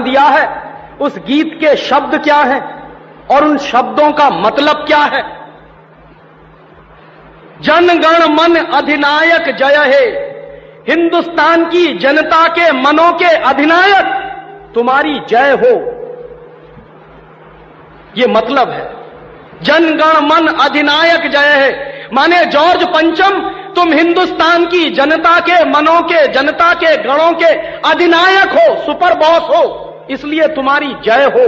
दिया है, उस गीत के शब्द क्या हैं और उन शब्दों का मतलब क्या है। जन गण मन अधिनायक जय हे, हिंदुस्तान की जनता के मनों के अधिनायक तुम्हारी जय हो, ये मतलब है। जन गण मन अधिनायक जय है माने जॉर्ज पंचम तुम हिंदुस्तान की जनता के मनों के, जनता के गणों के अधिनायक हो, सुपर बॉस हो, इसलिए तुम्हारी जय हो।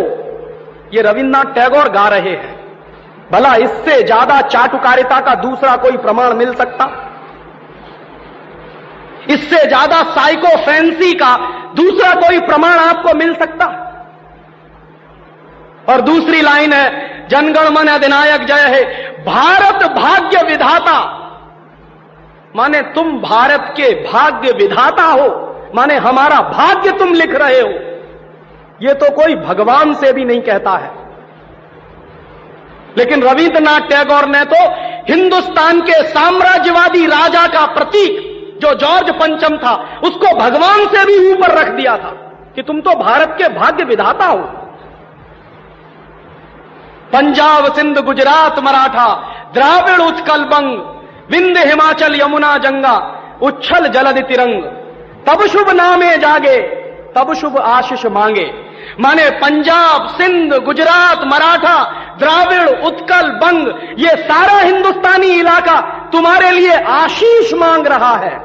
ये रविन्द्रनाथ टैगोर गा रहे हैं। भला इससे ज्यादा चाटुकारिता का दूसरा कोई प्रमाण मिल सकता? इससे ज्यादा साइको फैंसी का दूसरा कोई प्रमाण आपको मिल सकता? और दूसरी लाइन है, जनगण मन अधिनायक जय है, भारत भाग्य विधाता, माने तुम भारत के भाग्य विधाता हो, माने हमारा भाग्य तुम लिख रहे हो। यह तो कोई भगवान से भी नहीं कहता है। लेकिन रविन्द्रनाथ टैगोर ने तो हिंदुस्तान के साम्राज्यवादी राजा का प्रतीक जो जॉर्ज पंचम था, उसको भगवान से भी ऊपर रख दिया था कि तुम तो भारत के भाग्य विधाता हो। पंजाब सिंध गुजरात मराठा द्राविड़ उत्कल बंग, विंध्य हिमाचल यमुना गंगा, उच्छल जलधि तिरंग, तब शुभ नामे जागे, तब शुभ आशीष मांगे। माने पंजाब सिंध गुजरात मराठा द्राविड़ उत्कल बंग, ये सारा हिंदुस्तानी इलाका तुम्हारे लिए आशीष मांग रहा है,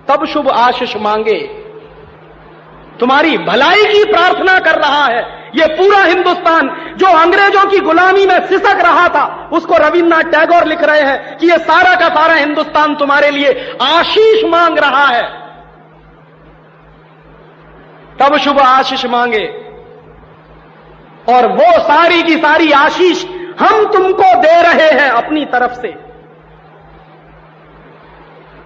तब शुभ आशीष मांगे, तुम्हारी भलाई की प्रार्थना कर रहा है। ये पूरा हिंदुस्तान जो अंग्रेजों की गुलामी में सिसक रहा था, उसको रविन्द्रनाथ टैगोर लिख रहे हैं कि ये सारा का सारा हिंदुस्तान तुम्हारे लिए आशीष मांग रहा है, तब शुभ आशीष मांगे। और वो सारी की सारी आशीष हम तुमको दे रहे हैं अपनी तरफ से।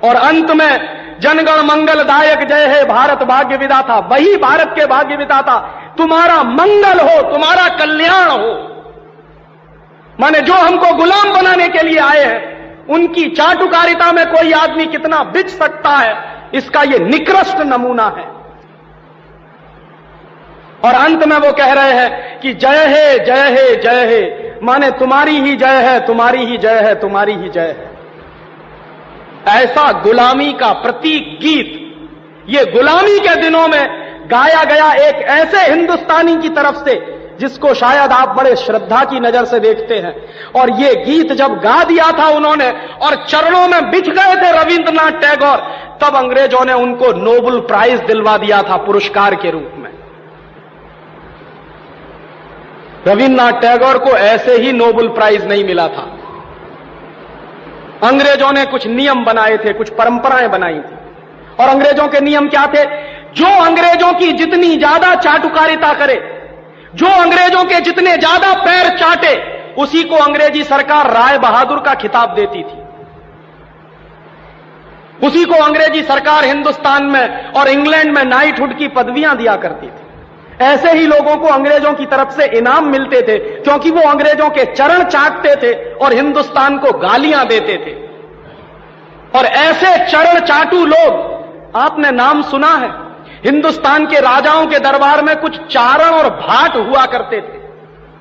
और अंत में जनगण मंगलदायक जय है, भारत भाग्य विधाता, वही भारत के भाग्य विधाता तुम्हारा मंगल हो, तुम्हारा कल्याण हो। माने जो हमको गुलाम बनाने के लिए आए हैं, उनकी चाटुकारिता में कोई आदमी कितना बिच सकता है, इसका यह निकृष्ट नमूना है। और अंत में वो कह रहे हैं कि जय है जय है जय है, माने तुम्हारी ही जय है, तुम्हारी ही जय है, तुम्हारी ही जय है। ऐसा गुलामी का प्रतीक गीत ये गुलामी के दिनों में गाया गया एक ऐसे हिंदुस्तानी की तरफ से जिसको शायद आप बड़े श्रद्धा की नजर से देखते हैं। और ये गीत जब गा दिया था उन्होंने और चरणों में बिछ गए थे रविन्द्रनाथ टैगोर, तब अंग्रेजों ने उनको नोबेल प्राइज दिलवा दिया था पुरस्कार के रूप में। रविन्द्रनाथ टैगोर को ऐसे ही नोबेल प्राइज नहीं मिला था। अंग्रेजों ने कुछ नियम बनाए थे, कुछ परंपराएं बनाई थी। और अंग्रेजों के नियम क्या थे? जो अंग्रेजों की जितनी ज्यादा चाटुकारिता करे, जो अंग्रेजों के जितने ज्यादा पैर चाटे, उसी को अंग्रेजी सरकार राय बहादुर का खिताब देती थी। उसी को अंग्रेजी सरकार हिंदुस्तान में और इंग्लैंड में नाइटहुड की पदवियां दिया करती थी। ऐसे ही लोगों को अंग्रेजों की तरफ से इनाम मिलते थे, क्योंकि वो अंग्रेजों के चरण चाटते थे और हिंदुस्तान को गालियां देते थे। और ऐसे चरण चाटू लोग आपने नाम सुना है, हिंदुस्तान के राजाओं के दरबार में कुछ चारण और भाट हुआ करते थे।